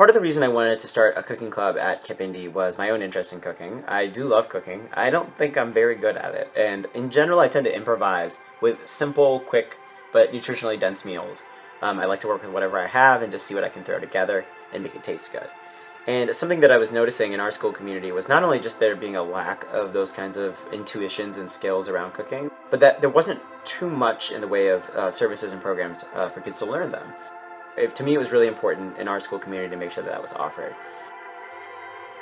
Part of the reason I wanted to start a cooking club at KIPP Indy was my own interest in cooking. I do love cooking. I don't think I'm very good at it, and in general I tend to improvise with simple, quick, but nutritionally dense meals. I like to work with whatever I have and just see what I can throw together and make it taste good. And something that I was noticing in our school community was not only just there being a lack of those kinds of intuitions and skills around cooking, but that there wasn't too much in the way of services and programs for kids to learn them. To me, it was really important in our school community to make sure that that was offered.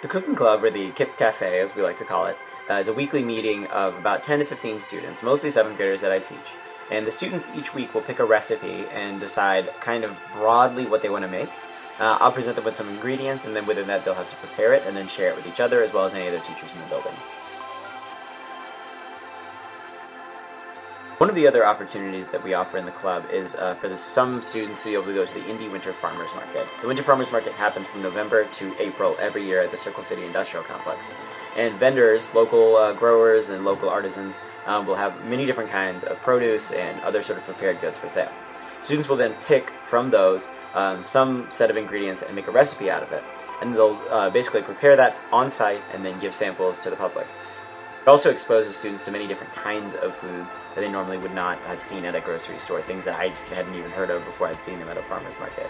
The cooking club, or the KIPP Café, as we like to call it, is a weekly meeting of about 10 to 15 students, mostly 7th graders that I teach. And the students each week will pick a recipe and decide kind of broadly what they want to make. I'll present them with some ingredients, and then within that they'll have to prepare it and then share it with each other as well as any other teachers in the building. One of the other opportunities that we offer in the club is for some students to be able to go to the Indy Winter Farmers Market. The Winter Farmers Market happens from November to April every year at the Circle City Industrial Complex. And vendors, local growers and local artisans will have many different kinds of produce and other sort of prepared goods for sale. Students will then pick from those some set of ingredients and make a recipe out of it. And they'll basically prepare that on site and then give samples to the public. It also exposes students to many different kinds of food that they normally would not have seen at a grocery store, things that I hadn't even heard of before I'd seen them at a farmer's market.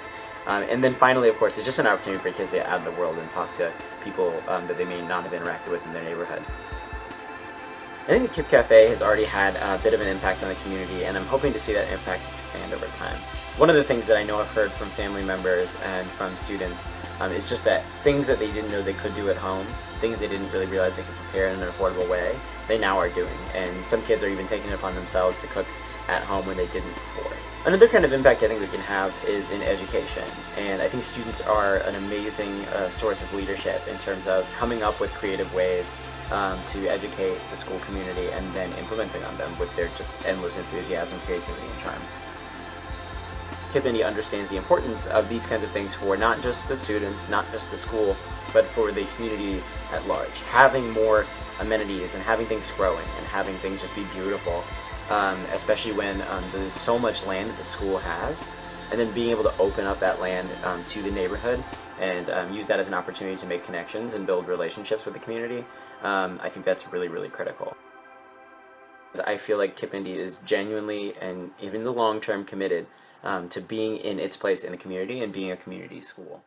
And then finally, of course, it's just an opportunity for kids to get out in the world and talk to people that they may not have interacted with in their neighborhood. I think the KIPP Cafe has already had a bit of an impact on the community, and I'm hoping to see that impact expand over time. One of the things that I know I've heard from family members and from students is just that things that they didn't know they could do at home, things they didn't really realize they could prepare in an affordable way, they now are doing. And some kids are even taking it upon themselves to cook at home when they didn't before. Another kind of impact I think we can have is in education, and I think students are an amazing source of leadership in terms of coming up with creative ways to educate the school community and then implementing on them with their just endless enthusiasm, creativity, and charm. KIPP Indy understands the importance of these kinds of things for not just the students, not just the school, but for the community at large. Having more amenities and having things growing and having things just be beautiful, especially when there's so much land that the school has, and then being able to open up that land to the neighborhood and use that as an opportunity to make connections and build relationships with the community, I think that's really, really critical. I feel like KIPP Indy is genuinely and even in the long term committed to being in its place in the community and being a community school.